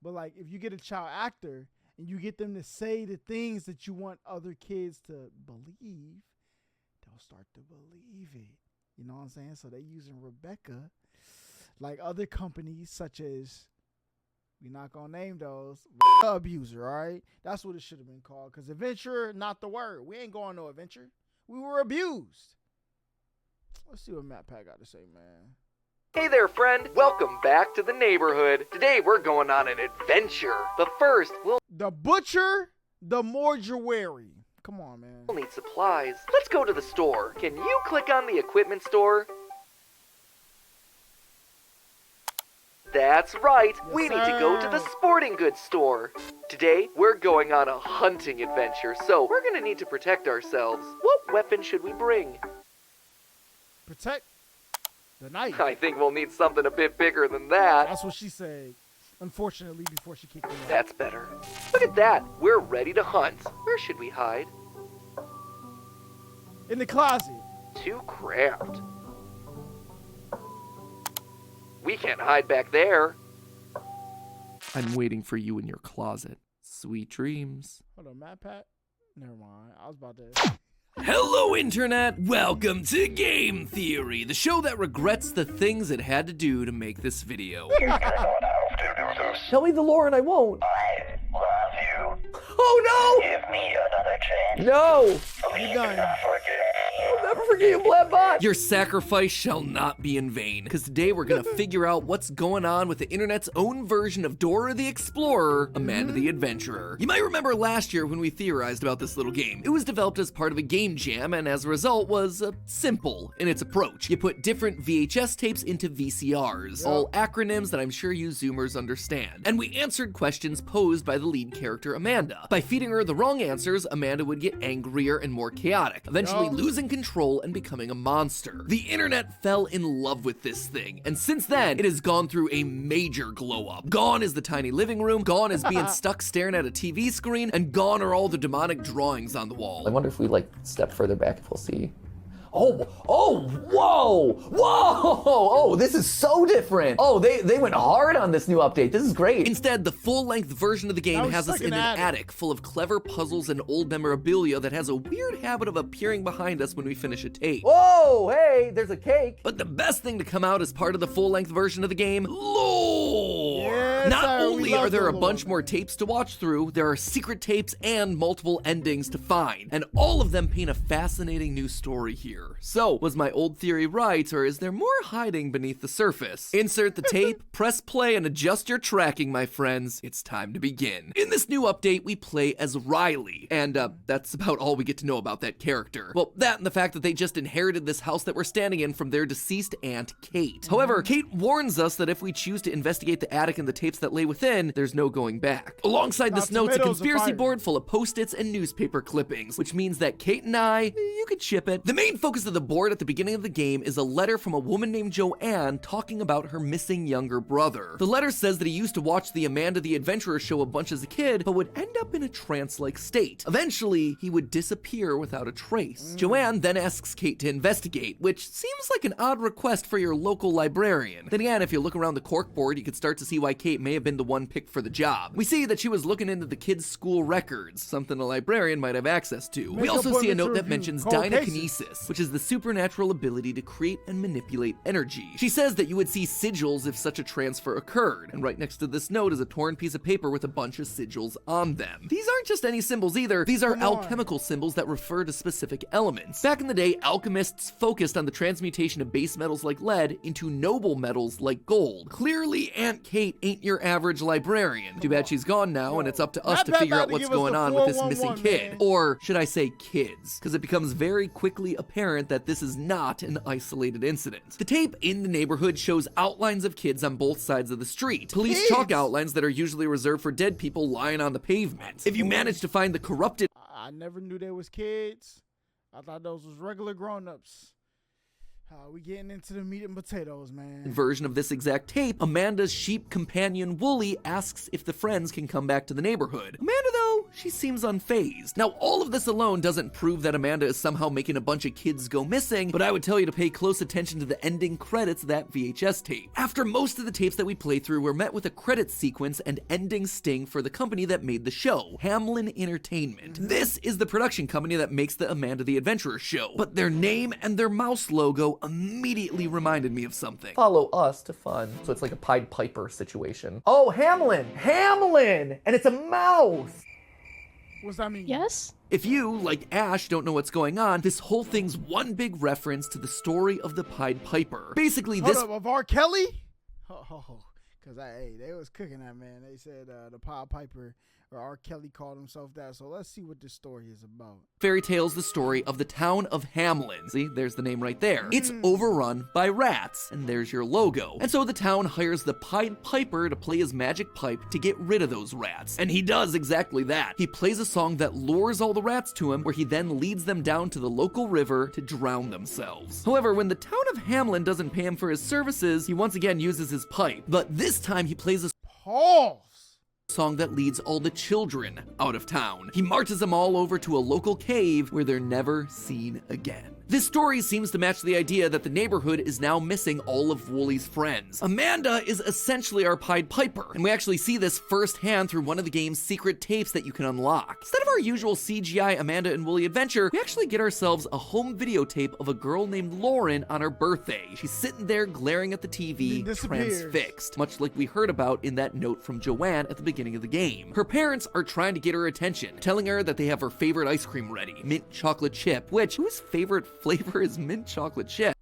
But like, if you get a child actor and you get them to say the things that you want other kids to believe, they'll start to believe it. You know what I'm saying? So they're using Rebecca, like other companies such as, we're not gonna name those, abuser. All right, that's what it should have been called. Cause adventure, not the word. We ain't going no adventure. We were abused. Let's see what Matt Pat got to say, man. Hey there, friend. Welcome back to the neighborhood. Today we're going on an adventure. But first, we'll The butcher, the mortuary. Come on, man. need supplies. Let's go to the store. Can you click on the equipment store? That's right. We need to go to the sporting goods store. Today, we're going on a hunting adventure, so we're gonna need to protect ourselves. What weapon should we bring? Protect the knife. I think we'll need something a bit bigger than that. That's what she said. Unfortunately, before she kicked me out. That's better. Look at that. We're ready to hunt. Where should we hide? In the closet. Too cramped. We can't hide back there. I'm waiting for you in your closet. Sweet dreams. Hold on, Matt Pat? Never mind. I was about to... Hello, Internet! Welcome to Game Theory, the show that regrets the things it had to do to make this video. Tell me the lore and I won't. I love you. Oh no! Give me another chance. No! You're done. I'll never forget you, Blackbot! Your sacrifice shall not be in vain, because today we're gonna figure out what's going on with the internet's own version of Dora the Explorer, Amanda the Adventurer. You might remember last year when we theorized about this little game. It was developed as part of a game jam, and as a result was simple in its approach. You put different VHS tapes into VCRs, all acronyms that I'm sure you Zoomers understand. And we answered questions posed by the lead character, Amanda. By feeding her the wrong answers, Amanda would get angrier and more chaotic, eventually losing control and becoming a monster. The internet fell in love with this thing, and since then, it has gone through a major glow up. Gone is the tiny living room, gone is being stuck staring at a TV screen, and gone are all the demonic drawings on the wall. I wonder if we step further back if we'll see. Oh, whoa, oh, this is so different. Oh, they went hard on this new update. This is great. Instead, the full-length version of the game has us in an attic full of clever puzzles and old memorabilia that has a weird habit of appearing behind us when we finish a tape. Whoa, hey, there's a cake. But the best thing to come out as part of the full-length version of the game, lore! Yes, Not sir, only we love are there the a lore. bunch more tapes to watch through, there are secret tapes and multiple endings to find, and all of them paint a fascinating new story here. So, was my old theory right, or is there more hiding beneath the surface? Insert the tape, press play, and adjust your tracking, my friends. It's time to begin. In this new update, we play as Riley, and that's about all we get to know about that character. Well, that and the fact that they just inherited this house that we're standing in from their deceased aunt, Kate. However, Kate warns us that if we choose to investigate the attic and the tapes that lay within, there's no going back. Alongside this note's a conspiracy board full of post-its and newspaper clippings, which means that Kate and I, you could ship it. The main focus of the board at the beginning of the game is a letter from a woman named Joanne talking about her missing younger brother. The letter says that he used to watch the Amanda the Adventurer show a bunch as a kid, but would end up in a trance-like state. Eventually, he would disappear without a trace. Joanne then asks Kate to investigate, which seems like an odd request for your local librarian. Then again, if you look around the corkboard, you could start to see why Kate may have been the one picked for the job. We see that she was looking into the kids' school records, something a librarian might have access to. We also see a note that mentions dynakinesis, which is the supernatural ability to create and manipulate energy. She says that you would see sigils if such a transfer occurred, and right next to this note is a torn piece of paper with a bunch of sigils on them. These aren't just any symbols either, these are alchemical symbols that refer to specific elements. Back in the day, alchemists focused on the transmutation of base metals like lead into noble metals like gold. Clearly, Aunt Kate ain't your average librarian. Too bad she's gone now, and it's up to us to figure out what's going on with this missing kid. Or should I say kids? Because it becomes very quickly apparent that this is not an isolated incident. The tape in the neighborhood shows outlines of kids on both sides of the street. Police chalk outlines that are usually reserved for dead people lying on the pavement. If you manage to find the corrupted... I never knew there was kids. I thought those was regular grown-ups. We getting into the meat and potatoes, man. Version of this exact tape, Amanda's sheep companion Wooly asks if the friends can come back to the neighborhood. Amanda, though, she seems unfazed. Now, all of this alone doesn't prove that Amanda is somehow making a bunch of kids go missing, but I would tell you to pay close attention to the ending credits of that VHS tape. After most of the tapes that we play through, we're met with a credits sequence and ending sting for the company that made the show, Hamlin Entertainment. This is the production company that makes the Amanda the Adventurer show, but their name and their mouse logo immediately reminded me of something. Follow us to fun. So it's like a Pied Piper situation. Oh, Hamlin! Hamlin! And it's a mouse! What's that mean? Yes? If you, like Ash, don't know what's going on, this whole thing's one big reference to the story of the Pied Piper. Basically, Hold this... up, of R. Kelly? Because they was cooking that, man. They said the Pied Piper, or R. Kelly called himself that. So let's see what this story is about. fairy tale's the story of the town of Hamlin. See, there's the name right there. It's overrun by rats, and there's your logo. And so the town hires the Pied Piper to play his magic pipe to get rid of those rats. And he does exactly that. He plays a song that lures all the rats to him, where he then leads them down to the local river to drown themselves. However, when the town of Hamlin doesn't pay him for his services, he once again uses his pipe. But this time he plays a Pause. song that leads all the children out of town. He marches them all over to a local cave where they're never seen again. This story seems to match the idea that the neighborhood is now missing all of Wooly's friends. Amanda is essentially our Pied Piper, and we actually see this firsthand through one of the game's secret tapes that you can unlock. Instead of our usual CGI Amanda and Wooly adventure, we actually get ourselves a home videotape of a girl named Lauren on her birthday. She's sitting there glaring at the TV, transfixed, much like we heard about in that note from Joanne at the beginning of the game. Her parents are trying to get her attention, telling her that they have her favorite ice cream ready, mint chocolate chip, which, whose favorite flavor is mint chocolate chip?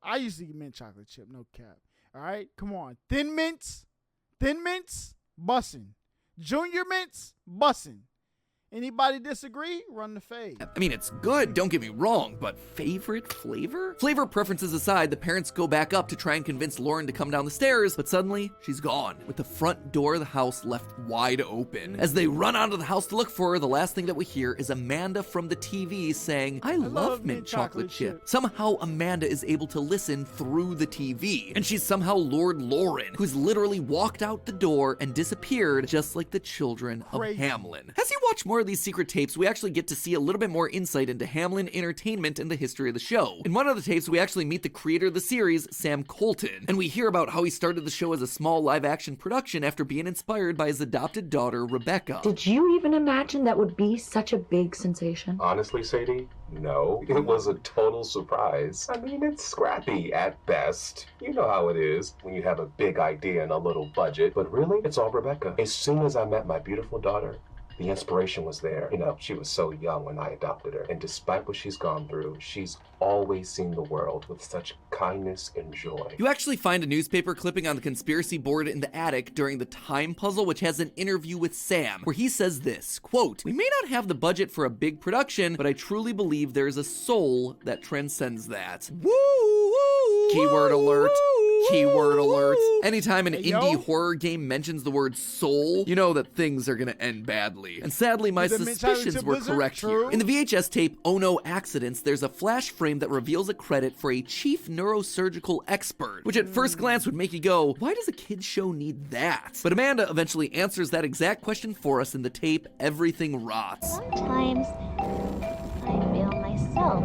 I used to get mint chocolate chip, no cap. All right, come on. Thin mints, bussin'. Junior mints, bussin'. Anybody disagree? Run the fade. I mean, it's good, don't get me wrong, but favorite flavor? Flavor preferences aside, the parents go back up to try and convince Lauren to come down the stairs, but suddenly, she's gone, with the front door of the house left wide open. As they run onto the house to look for her, the last thing that we hear is Amanda from the TV saying, I love mint chocolate chip. Somehow, Amanda is able to listen through the TV, and she's somehow lured Lauren, who's literally walked out the door and disappeared, just like the children of Hamlin. As you watch more of these secret tapes, we actually get to see a little bit more insight into Hamlin Entertainment and the history of the show. In one of the tapes, we actually meet the creator of the series, Sam Colton, and we hear about how he started the show as a small live-action production after being inspired by his adopted daughter, Rebecca. Did you even imagine that would be such a big sensation? Honestly, Sadie, no. It was a total surprise. I mean, it's scrappy at best. You know how it is when you have a big idea and a little budget. But really, it's all Rebecca. As soon as I met my beautiful daughter, the inspiration was there. You know, she was so young when I adopted her. And despite what she's gone through, she's always seen the world with such kindness and joy. You actually find a newspaper clipping on the conspiracy board in the attic during the time puzzle, which has an interview with Sam, where he says this, quote, we may not have the budget for a big production, but I truly believe there is a soul that transcends that. Woo! Keyword alert. Keyword alert. Anytime an indie horror game mentions the word soul, you know that things are gonna end badly. And sadly, my suspicions were correct here. In the VHS tape, Oh No Accidents, there's a flash frame that reveals a credit for a chief neurosurgical expert, which at first glance would make you go, why does a kid's show need that? But Amanda eventually answers that exact question for us in the tape, Everything Rots. Sometimes I feel myself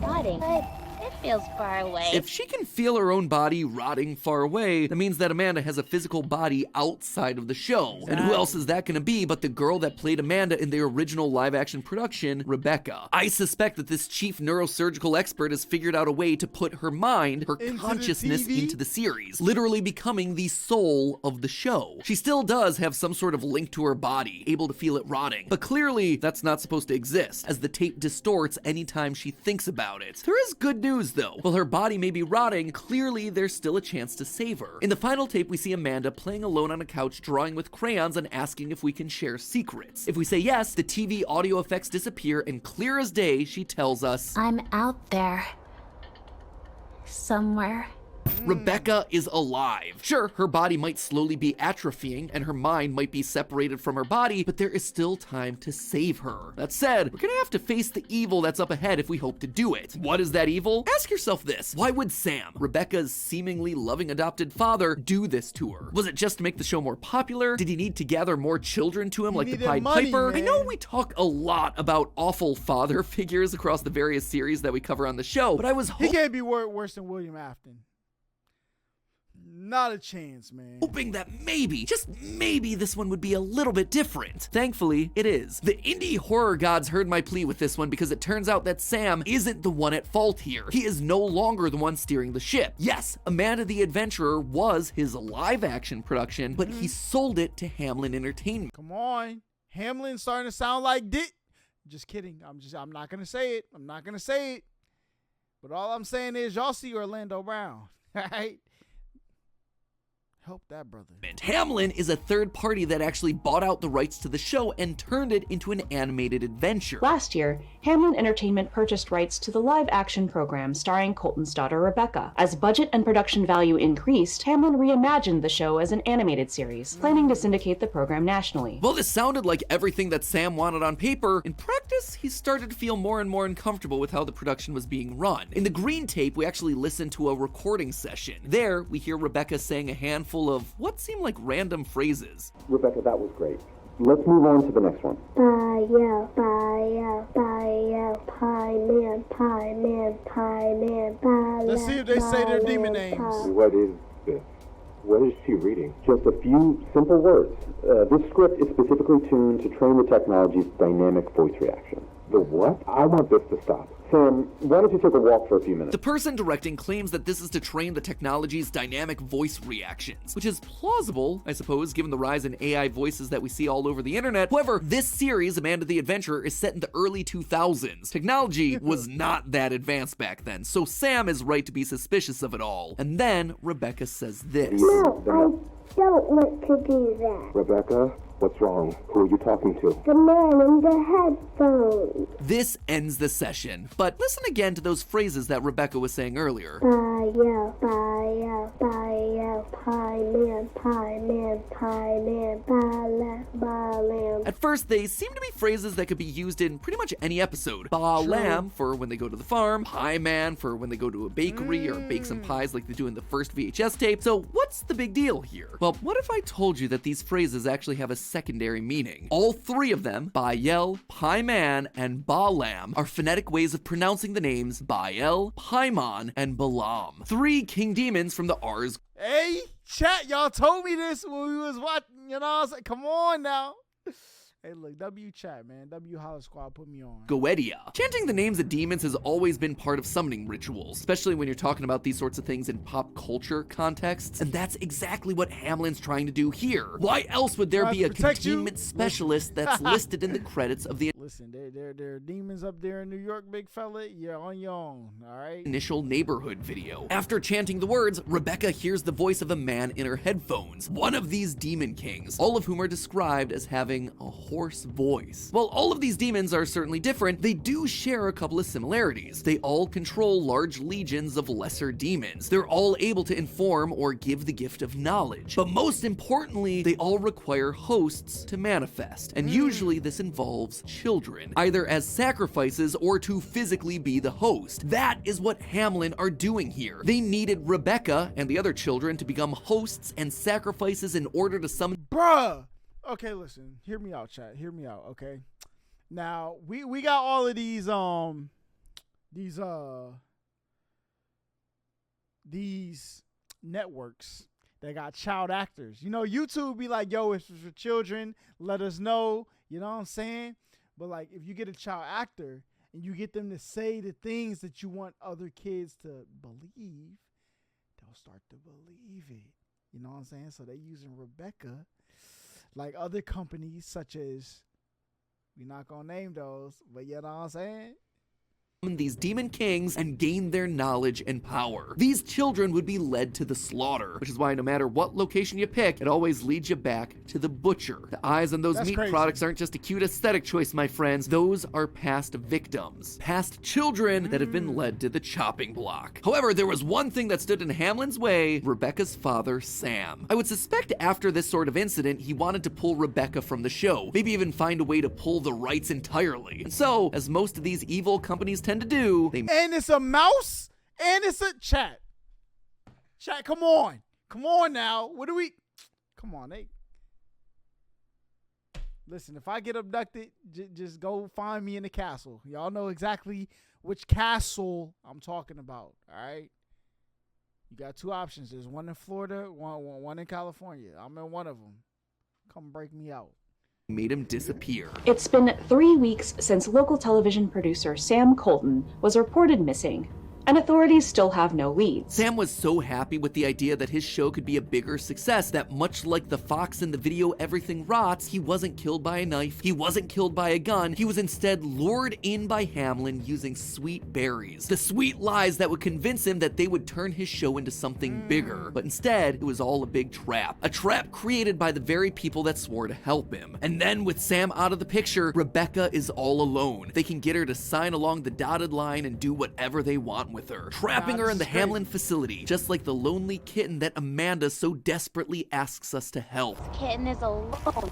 rotting, but it feels far away. If she can feel her own body rotting far away, that means that Amanda has a physical body outside of the show. And who else is that gonna be but the girl that played Amanda in the original live-action production, Rebecca? I suspect that this chief neurosurgical expert has figured out a way to put her mind, her consciousness into the series, literally becoming the soul of the show. She still does have some sort of link to her body, able to feel it rotting, but clearly that's not supposed to exist, as the tape distorts anytime she thinks about it. There is good news though. While her body may be rotting, clearly there's still a chance to save her. In the final tape, we see Amanda playing alone on a couch, drawing with crayons and asking if we can share secrets. If we say yes, the TV audio effects disappear, and clear as day, she tells us, I'm out there. Somewhere. Rebecca is alive. Sure, her body might slowly be atrophying and her mind might be separated from her body, but there is still time to save her. That said, we're gonna have to face the evil that's up ahead if we hope to do it. What is that evil? Ask yourself this: why would Sam, Rebecca's seemingly loving adopted father, do this to her? Was it just to make the show more popular? Did he need to gather more children to him like the Pied Piper? Man. I know we talk a lot about awful father figures across the various series that we cover on the show, but I was He can't be worse than William Afton. Not a chance, man. hoping that maybe, just maybe, this one would be a little bit different. Thankfully, it is. The indie horror gods heard my plea with this one because it turns out that Sam isn't the one at fault here. He is no longer the one steering the ship. Yes, Amanda the Adventurer was his live-action production, but he sold it to Hamlin Entertainment. Come on. Hamlin's starting to sound like Dick. Just kidding. I'm not going to say it. I'm not going to say it. But all I'm saying is y'all see Orlando Brown. All right? Help that brother. Hamlin is a third party that actually bought out the rights to the show and turned it into an animated adventure. Last year, Hamlin Entertainment purchased rights to the live-action program starring Colton's daughter Rebecca. As budget and production value increased, Hamlin reimagined the show as an animated series, planning to syndicate the program nationally. While this sounded like everything that Sam wanted on paper, in practice, he started to feel more and more uncomfortable with how the production was being run. In the green tape, we actually listened to a recording session. There, we hear Rebecca saying a handful of what seemed like random phrases. Rebecca, that was great. Let's move on to the next one. Pie-man, pie-man. Let's see if they say their demon names. What is this? What is she reading? Just a few simple words. This script is specifically tuned to train the technology's dynamic voice reaction. The what? I want this to stop. Sam, why don't you take a walk for a few minutes? The person directing claims that this is to train the technology's dynamic voice reactions, which is plausible, I suppose, given the rise in AI voices that we see all over the internet. However, this series, Amanda the Adventurer, is set in the early 2000s. Technology was not that advanced back then, so Sam is right to be suspicious of it all. And then Rebecca says this. No, I don't want to do that. Rebecca, what's wrong? Who are you talking to? The man in the headphones. This ends the session, but listen again to those phrases that Rebecca was saying earlier. Pie-man, ba-lamb. At first, they seem to be phrases that could be used in pretty much any episode. Ba-lamb for when they go to the farm, pie-man for when they go to a bakery or bake some pies like they do in the first VHS tape. So what's the big deal here? Well, what if I told you that these phrases actually have a secondary meaning? All three of them, Bael, Pie-man, and Ba-lamb, are phonetic ways of pronouncing the names Bael, Paimon, and Balaam. Three king demons from the Ars. Hey, chat, y'all told me this when we was watching, you know what I'm saying? Come on now. Hey, look, W chat, man. W HollaSquad put me on. Goetia. Chanting the names of demons has always been part of summoning rituals, especially when you're talking about these sorts of things in pop culture contexts, and that's exactly what Hamlin's trying to do here. Why else would there be a containment specialist that's listed in the credits of the Listen, there are demons up there in New York, big fella. You're on your own, all right? initial neighborhood video? After chanting the words, Rebecca hears the voice of a man in her headphones, one of these demon kings, all of whom are described as having a hoarse voice. While all of these demons are certainly different, they do share a couple of similarities. They all control large legions of lesser demons. They're all able to inform or give the gift of knowledge. But most importantly, they all require hosts to manifest, and usually this involves children, either as sacrifices or to physically be the host. That is what Hamlin are doing here. They needed Rebecca and the other children to become hosts and sacrifices in order to summon. Bruh. Okay, listen. Hear me out, chat. Hear me out, okay? Now, we got all of these networks that got child actors. You know, YouTube be like, yo, if it's for children, let us know. You know what I'm saying? But like, if you get a child actor and you get them to say the things that you want other kids to believe, they'll start to believe it. You know what I'm saying? So they using Rebecca. Like other companies such as, we're not going to name those, but you know what I'm saying? these demon kings and gain their knowledge and power. These children would be led to the slaughter, which is why no matter what location you pick, it always leads you back to the butcher. The eyes on those That's meat crazy. products aren't just a cute aesthetic choice, my friends. Those are past victims, past children that have been led to the chopping block. However, there was one thing that stood in Hamlin's way: Rebecca's father, Sam. I would suspect after this sort of incident, he wanted to pull Rebecca from the show, maybe even find a way to pull the rights entirely. And so, as most of these evil companies tend to do, they And it's a mouse and it's a chat. Chat, come on. Come on now. What do we... Come on, Listen, if I get abducted, just go find me in the castle. Y'all know exactly which castle I'm talking about, all right? You got two options. There's one in Florida, one in California. I'm in one of them. Come break me out. made him disappear. It's been 3 weeks since local television producer Sam Colton was reported missing, and authorities still have no leads. Sam was so happy with the idea that his show could be a bigger success that, much like the fox in the video Everything Rots, he wasn't killed by a knife, he wasn't killed by a gun, he was instead lured in by Hamlin using sweet berries. The sweet lies that would convince him that they would turn his show into something bigger. But instead, it was all a big trap. A trap created by the very people that swore to help him. And then, with Sam out of the picture, Rebecca is all alone. They can get her to sign along the dotted line and do whatever they want with her, trapping her in the Hamlin facility, just like the lonely kitten that Amanda so desperately asks us to help. Kitten is alone.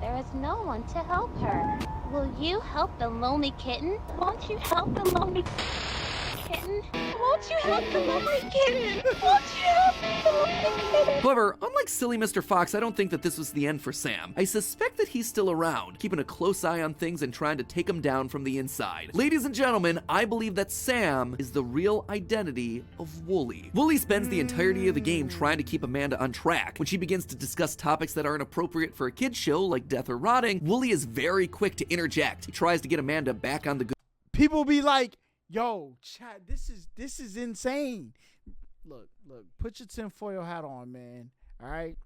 There is no one to help her. Will you help the lonely kitten? Won't you help the lonely kitten? Won't you help the lonely kitten? Won't you help the lonely kitten? However, unlike silly Mr. Fox, I don't think that this was the end for Sam. I suspect that he's still around, keeping a close eye on things and trying to take them down from the inside. Ladies and gentlemen, I believe that Sam is the real identity of Wooly. Wooly spends the entirety of the game trying to keep Amanda on track. When she begins to discuss topics that aren't appropriate for a kid's show, like death or rotting, Wooly is very quick to interject. He tries to get Amanda back on the good. People be like, yo, chat, this is insane. Look, put your tinfoil hat on, man. All right.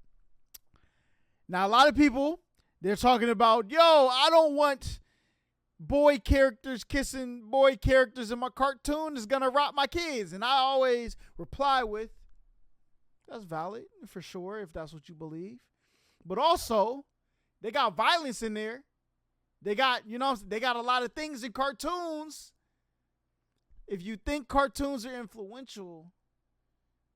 Now, a lot of people, they're talking about, yo, I don't want boy characters kissing boy characters in my cartoon. It's gonna rot my kids. And I always reply with, that's valid for sure, if that's what you believe. But also, they got violence in there. They got, they got a lot of things in cartoons. If you think cartoons are influential,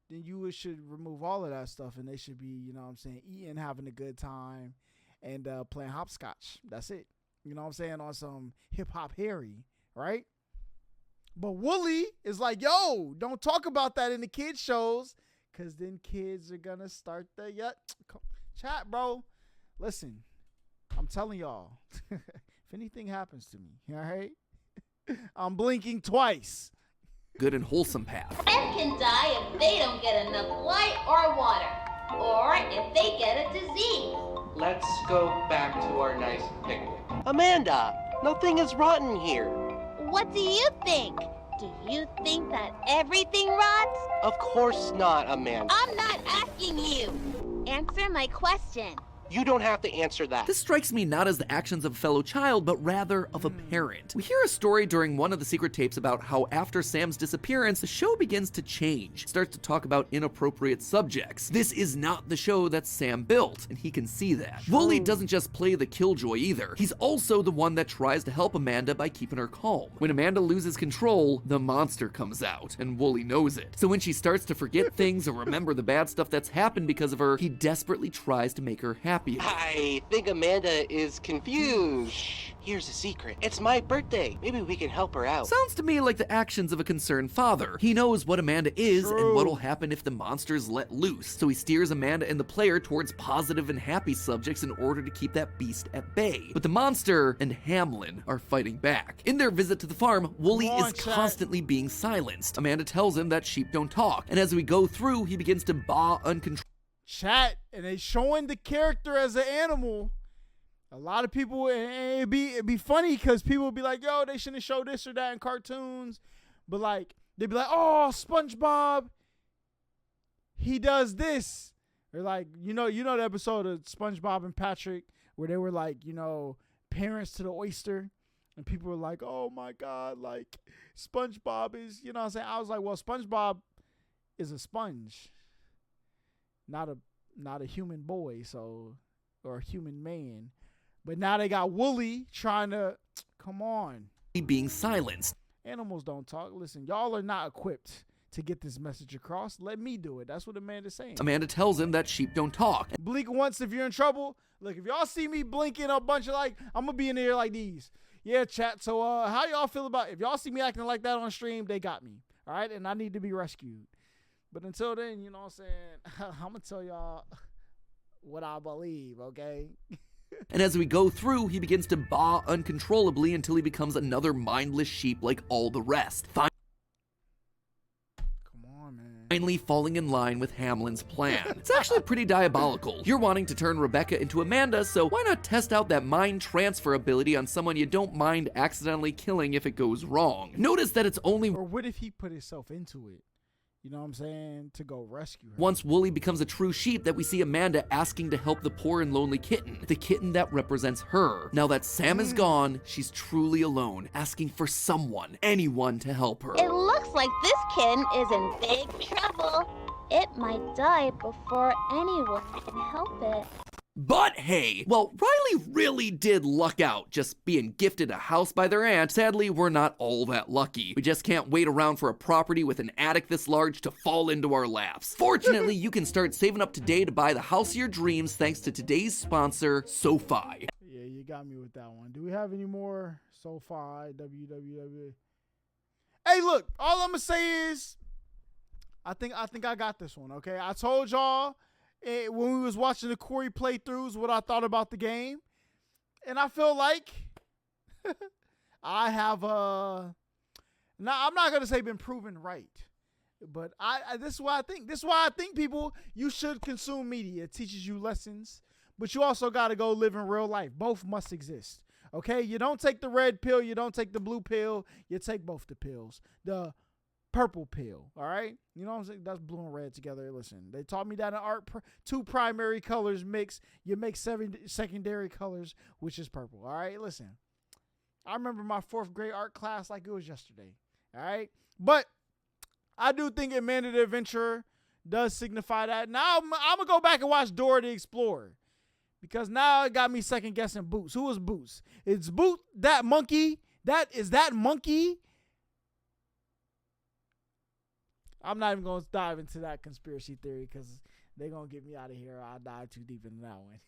then you should remove all of that stuff, and they should be, eating, having a good time, and playing hopscotch. That's it. On some hip-hop Harry, right? But Wooly is like, yo, don't talk about that in the kids' shows, because then kids are going to start the chat, bro. Listen, I'm telling y'all, if anything happens to me, all right? I'm blinking twice. Good and wholesome path. Men can die if they don't get enough light or water, or if they get a disease. Let's go back to our nice picnic. Amanda, nothing is rotten here. What do you think? Do you think that everything rots? Of course not, Amanda. I'm not asking you. Answer my question. You don't have to answer that. This strikes me not as the actions of a fellow child, but rather of a parent. We hear a story during one of the secret tapes about how after Sam's disappearance, the show begins to change. It starts to talk about inappropriate subjects. This is not the show that Sam built, and he can see that. Wooly doesn't just play the killjoy either. He's also the one that tries to help Amanda by keeping her calm. When Amanda loses control, the monster comes out, and Wooly knows it. So when she starts to forget things or remember the bad stuff that's happened because of her, he desperately tries to make her happy. I think Amanda is confused. Shh, here's a secret. It's my birthday. Maybe we can help her out. Sounds to me like the actions of a concerned father. He knows what Amanda is and what'll happen if the monster's let loose, so he steers Amanda and the player towards positive and happy subjects in order to keep that beast at bay. But the monster and Hamlin are fighting back. In their visit to the farm, Wooly is constantly being silenced. Amanda tells him that sheep don't talk, and as we go through, he begins to baa uncontrollably. Chat, and they showing the character as an animal. A lot of people, it'd be funny because people would be like, yo, they shouldn't show this or that in cartoons. But like, they'd be like, oh, SpongeBob, he does this. Or like, the episode of SpongeBob and Patrick where they were like, parents to the oyster. And people were like, oh my God, like SpongeBob is, you know what I'm saying? I was like, well, SpongeBob is a sponge, not a human boy, so, or a human man. But now they got Wooly trying to, come on. being silenced. Animals don't talk. Listen, y'all are not equipped to get this message across. Let me do it. That's what Amanda's saying. Amanda tells him that sheep don't talk. Blink once if you're in trouble. Look, if y'all see me blinking a bunch of like, I'm going to be in there like these. Yeah, chat. So how y'all feel about, if y'all see me acting like that on stream, they got me. All right? And I need to be rescued. But until then, you know what I'm saying? I'm going to tell y'all what I believe, okay? And as we go through, he begins to baa uncontrollably until he becomes another mindless sheep like all the rest. Come on, man. Finally falling in line with Hamlin's plan. It's actually pretty diabolical. You're wanting to turn Rebecca into Amanda, so why not test out that mind transfer ability on someone you don't mind accidentally killing if it goes wrong? Notice that it's only Or what if he put himself into it? You know what I'm saying? To go rescue her. once Wooly becomes a true sheep that we see Amanda asking to help the poor and lonely kitten, the kitten that represents her. Now that Sam is gone, she's truly alone, asking for someone, anyone to help her. It looks like this kitten is in big trouble. It might die before anyone can help it. But hey, well, Riley really did luck out just being gifted a house by their aunt. Sadly, we're not all that lucky. We just can't wait around for a property with an attic this large to fall into our laps. Fortunately, you can start saving up today to buy the house of your dreams thanks to today's sponsor, SoFi. Yeah, you got me with that one. Do we have any more SoFi, www? Hey, look, all I'm going to say is I think I got this one, okay? I told y'all when we was watching the Corey playthroughs what I thought about the game. And I feel like I have now I'm not going to say been proven right. But this is why I think. This is why I think people, you should consume media. It teaches you lessons, but you also got to go live in real life. Both must exist. Okay? You don't take the red pill, you don't take the blue pill, you take both the pills. The purple pill, all right? You know what I'm saying? That's blue and red together. Listen, they taught me that in art, two primary colors mix, you make 7 secondary colors, which is purple, all right? Listen, I remember my 4th grade art class like it was yesterday, all right? But I do think Amanda the Adventurer does signify that. Now I'm going to go back and watch Dora the Explorer because now it got me second guessing Boots. Who is Boots? It's Boot, that monkey. That monkey. I'm not even going to dive into that conspiracy theory because they're going to get me out of here. I'll dive too deep into that one.